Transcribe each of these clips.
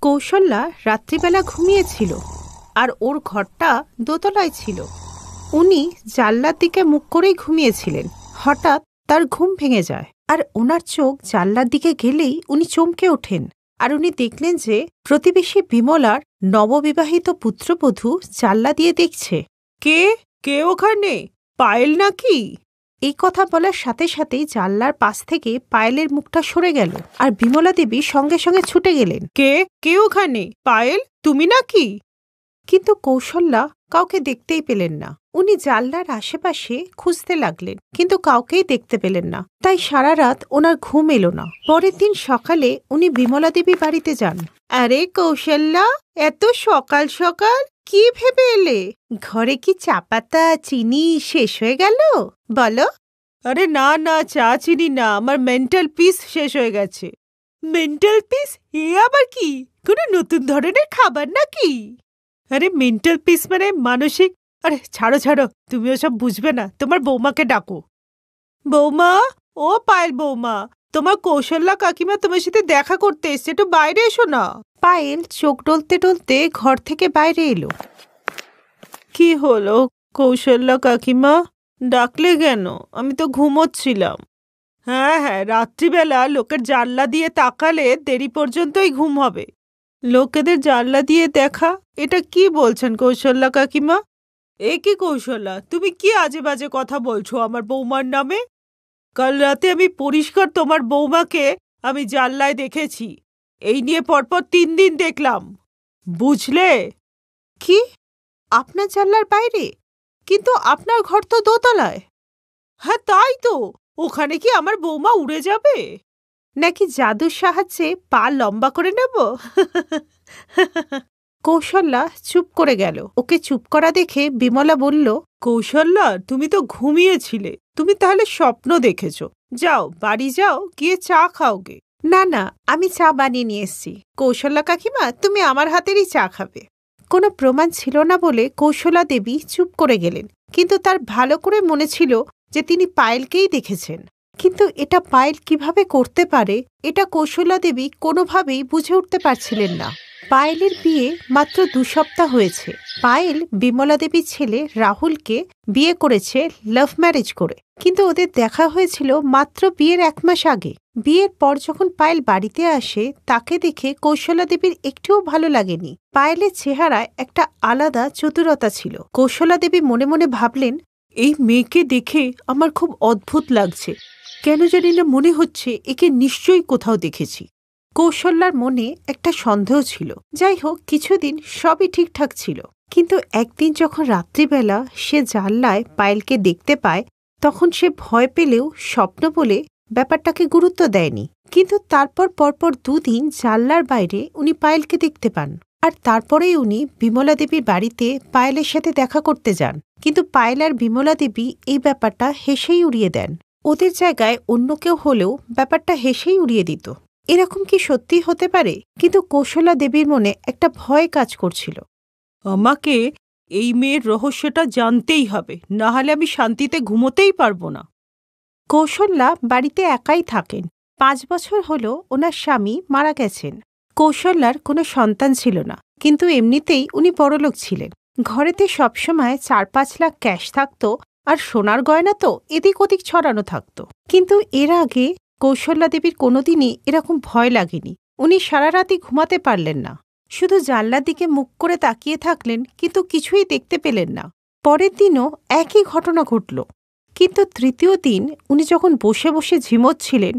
কৌশল্যা রাত্রিবেলা ঘুমিয়েছিল আর ওর ঘরটা দোতলায় ছিল। উনি জানলার দিকে মুখ করেই ঘুমিয়েছিলেন। হঠাৎ তার ঘুম ভেঙে যায় আর ওনার চোখ জানলার দিকে গেলেই উনি চমকে ওঠেন। আর উনি দেখলেন যে প্রতিবেশী বিমলার নববিবাহিত পুত্রবধূ জানলা দিয়ে দেখছে। কে কে ওখানে? পায়েল নাকি? এই কথা বলার সাথে সাথেই জানলার পাশ থেকে পায়েলের মুখটা সরে গেল আর বিমলা দেবী সঙ্গে সঙ্গে ছুটে গেলেন। কে কে ওখানে? পায়েল, তুমি নাকি? কিন্তু কৌশল্যা কাউকে দেখতেই পেলেন না। উনি জানলার আশেপাশে খুঁজতে লাগলেন, কিন্তু কাউকেই দেখতে পেলেন না। তাই সারা রাত ওনার ঘুম এলো না। পরের দিন সকালে উনি বিমলা দেবী বাড়িতে যান। আরে কৌশল্যা, এত সকাল সকাল কি ভেবে এলে? ঘরে কি চা পাতা চিনি শেষ হয়ে গেল? বলো। আরে না না, চা চিনি না, আমার মেন্টাল পিস শেষ হয়ে গেছে। Mental peace? এ আবার কি? কোনো নতুন ধরনের খাবার নাকি? আরে মেন্টাল পিস মানে মানসিক। আরে ছাড়ো ছাড়ো, তুমি ওসব বুঝবে না। তোমার বৌমাকে ডাকো। বৌমা, ও পায়েল বৌমা, তোমার কৌশল্যা কাকিমা তোমার সাথে দেখা করতে এসছে, একটু বাইরে এসো না। পায়েল চোখ ডলতে ডলতে ঘর থেকে বাইরে এলো। কি হলো কৌশল্যা কাকিমা, ডাকলে কেন? আমি তো ঘুমোচ্ছিলাম। হ্যাঁ হ্যাঁ, রাত্রিবেলা লোকের জানলা দিয়ে তাকালে দেরি পর্যন্তই ঘুম হবে। লোকেদের জানলা দিয়ে দেখা, এটা কি বলছেন কৌশল্যা কাকিমা? এ কি কৌশল্যা, তুমি কি আজে বাজে কথা বলছো আমার বৌমার নামে? কাল রাতে আমি পরিষ্কার তোমার বৌমাকে আমি জানলায় দেখেছি। এই নিয়ে পরপর 3 দিন দেখলাম, বুঝলে? কি? আপনার জানলার বাইরে? কিন্তু আপনার ঘর তো দোতলায়। হ্যাঁ তাই তো, ওখানে কি আমার বৌমা উড়ে যাবে নাকি জাদুর সাহায্যে পা লম্বা করে নেব? কৌশল্যা চুপ করে গেল। ওকে চুপ করা দেখে বিমলা বলল, কৌশল্যা তুমি তো ঘুমিয়েছিলে, তুমি তাহলে স্বপ্ন দেখেছ। যাও বাড়ি যাও, গিয়ে চা খাওগে। না না, আমি চা বানিয়ে নিয়ে এসছি। কৌশল্যা কাকিমা, তুমি আমার হাতেরই চা খাবে। কোনো প্রমাণ ছিল না বলে কৌশলা দেবী চুপ করে গেলেন, কিন্তু তার ভালো করে মনে ছিল যে তিনি পায়েলকেই দেখেছেন। কিন্তু এটা পায়েল কিভাবে করতে পারে, এটা কৌশলা দেবী কোনোভাবেই বুঝে উঠতে পারছিলেন না। পায়েলের বিয়ে মাত্র 2 সপ্তাহ হয়েছে। পায়েল বিমলা দেবীর ছেলে রাহুলকে বিয়ে করেছে লাভ ম্যারেজ করে, কিন্তু ওদের দেখা হয়েছিল মাত্র বিয়ের 1 মাস আগে। বিয়ের পর যখন পায়েল বাড়িতে আসে, তাকে দেখে কৌশলা দেবীর একটুও ভালো লাগেনি। পায়েলের চেহারায় একটা আলাদা চতুরতা ছিল। কৌশলা দেবী মনে মনে ভাবলেন, এই মেয়েকে দেখে আমার খুব অদ্ভুত লাগছে। কেন জানি না মনে হচ্ছে একে নিশ্চয়ই কোথাও দেখেছি। কৌশল্যার মনে একটা সন্দেহ ছিল। যাই হোক, কিছুদিন সবই ঠিকঠাক ছিল, কিন্তু একদিন যখন রাত্রিবেলা সে জানলায় পায়েলকে দেখতে পায়, তখন সে ভয় পেলেও স্বপ্ন বলে ব্যাপারটাকে গুরুত্ব দেয়নি। কিন্তু তারপর পরপর 2 দিন জানলার বাইরে উনি পায়েলকে দেখতে পান। আর তারপরেই উনি বিমলা দেবীর বাড়িতে পায়েলের সাথে দেখা করতে যান। কিন্তু পায়েল আর বিমলা দেবী এই ব্যাপারটা হেসেই উড়িয়ে দেন। ওদের জায়গায় অন্য কেউ হলেও ব্যাপারটা হেসেই উড়িয়ে দিত। এরকম কি সত্যি হতে পারে? কিন্তু কৌশলা দেবীর মনে একটা ভয় কাজ করছিল। আমাকে এই মেয়ের রহস্যটা জানতেই হবে, না হলে আমি শান্তিতে ঘুমোতেই পারবো না। কৌশল্যা বাড়িতে একাই থাকেন। 5 বছর হলো ওনার স্বামী মারা গেছেন। কৌশল্যার কোনো সন্তান ছিল না, কিন্তু এমনিতেই উনি বড়লোক ছিলেন। ঘরেতে সবসময় 4-5 লাখ ক্যাশ থাকতো, আর সোনার গয়না তো এদিক ওদিক ছড়ানো থাকতো। কিন্তু এর আগে কৌশল্যা দেবীর কোনোদিনই এরকম ভয় লাগেনি। উনি সারা রাতই ঘুমাতে পারলেন না, শুধু জানলার দিকে মুখ করে তাকিয়ে থাকলেন, কিন্তু কিছুই দেখতে পেলেন না। পরের দিনও একই ঘটনা ঘটল, কিন্তু 3য় দিন উনি যখন বসে বসে ঝিমোচ্ছিলেন,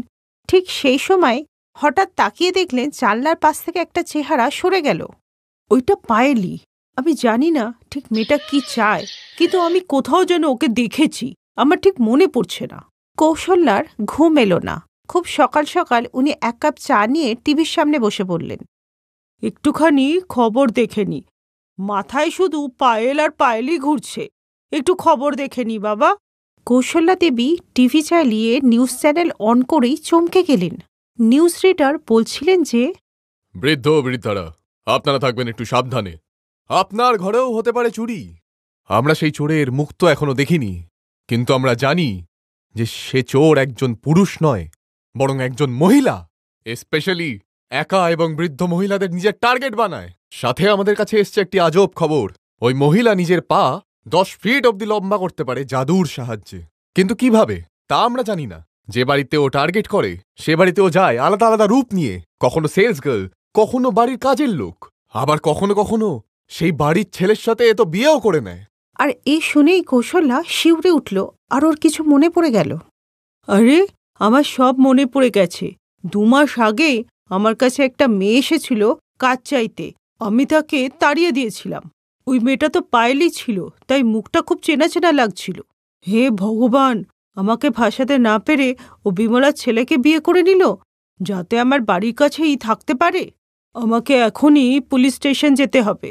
ঠিক সেই সময় হঠাৎ তাকিয়ে দেখলেন জানলার পাশ থেকে একটা চেহারা সরে গেল। ওইটা পায়েলই। আমি জানি না ঠিক মেয়েটা কি চায়, কিন্তু আমি কোথাও যেন ওকে দেখেছি, আমার ঠিক মনে পড়ছে না। কৌশল্যার ঘুম এলো না। খুব সকাল সকাল উনি 1 কাপ চা নিয়ে টিভির সামনে বসে পড়লেন। একটুখানি খবর দেখে নি, মাথায় শুধু পায়েল আর পায়েলই ঘুরছে, একটু খবর দেখে নি বাবা। কৌশল্যা দেবী টিভি চালিয়ে নিউজ চ্যানেল অন করেই চমকে গেলেন। নিউজ রিডার বলছিলেন যে, বৃদ্ধ বৃদ্ধারা, আপনারা থাকবেন একটু সাবধানে, আপনার ঘরেও হতে পারে চুরি। আমরা সেই চোরের মুখ তো এখনো দেখিনি, কিন্তু আমরা জানি যে সে চোর একজন পুরুষ নয়, বরং একজন মহিলা। স্পেশালি একা এবং বৃদ্ধ মহিলাদের নিজের টার্গেট বানায়। সাথে আমাদের কাছে এসছে একটি আজব খবর, ওই মহিলা নিজের পা 10 ফিট অব্দি লম্বা করতে পারে জাদুর সাহায্যে। কিন্তু কিভাবে তা আমরা জানি না। যে বাড়িতে ও টার্গেট করে সে বাড়িতে ও যায় আলাদা আলাদা রূপ নিয়ে, কখনো সেলস গার্ল, কখনো বাড়ির কাজের লোক, আবার কখনো কখনো সেই বাড়ির ছেলের সাথে এ তো বিয়েও করে নেয়। আর এই শুনেই কৌশল্যা শিউরে উঠল আর ওর কিছু মনে পড়ে গেল। আরে, আমার সব মনে পড়ে গেছে। 2 মাস আগে আমার কাছে একটা মেয়ে এসেছিল কাজ চাইতে। আমি তাকে তাড়িয়ে দিয়েছিলাম। ওই মেয়েটা তো পায়েলই ছিল, তাই মুখটা খুব চেনা চেনা লাগছিল। হে ভগবান, আমাকে ভাসাতে না পেরে ও বিমলার ছেলেকে বিয়ে করে নিল, যাতে আমার বাড়ির কাছেই থাকতে পারে। আমাকে এখনই পুলিশ স্টেশন যেতে হবে।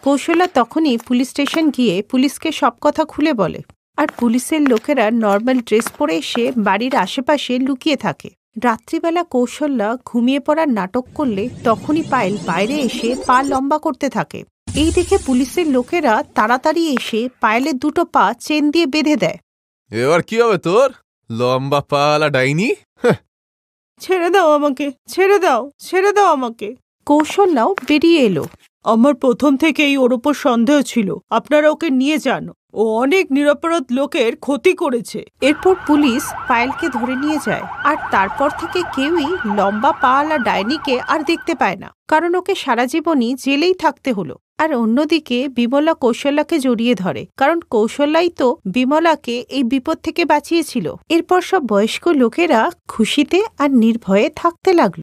কৌশল্যা তখনই পুলিশ স্টেশন গিয়ে পুলিশকে সব কথা খুলে বলে। আর পুলিশের লোকেরা নর্মাল ড্রেস পরে এসে বাড়ির আশেপাশে লুকিয়ে থাকে। রাত্রিবেলা কৌশল্যা ঘুমিয়ে পড়ার নাটক করলে তখনই পায়েল বাইরে এসে পা লম্বা করতে থাকে। এই দেখে পুলিশের লোকেরা তাড়াতাড়ি এসে পায়েলের 2টো পা চেন দিয়ে বেঁধে দেয়। এবার কি হবে তোর, লম্বা পালা ডাইনি? ছেড়ে দাও আমাকে, ছেড়ে দাও, ছেড়ে দাও আমাকে। কৌশল্যাও বেরিয়ে এলো। আমার প্রথম থেকেই ওর ওপর সন্দেহ ছিল। আপনারা ওকে নিয়ে যান, ও অনেক নিরপরাধ লোকের ক্ষতি করেছে। এরপর পুলিশ পায়েলকে ধরে নিয়ে যায়। আর তারপর থেকে কেউই লম্বা পাওয়ালা ডাইনিকে আর দেখতে পায় না, কারণ ওকে সারা জীবনই জেলেই থাকতে হলো। আর অন্যদিকে বিমলা কৌশল্যাকে জড়িয়ে ধরে, কারণ কৌশল্যাই তো বিমলাকে এই বিপদ থেকে বাঁচিয়েছিল। এরপর সব বয়স্ক লোকেরা খুশিতে আর নির্ভয়ে থাকতে লাগলো।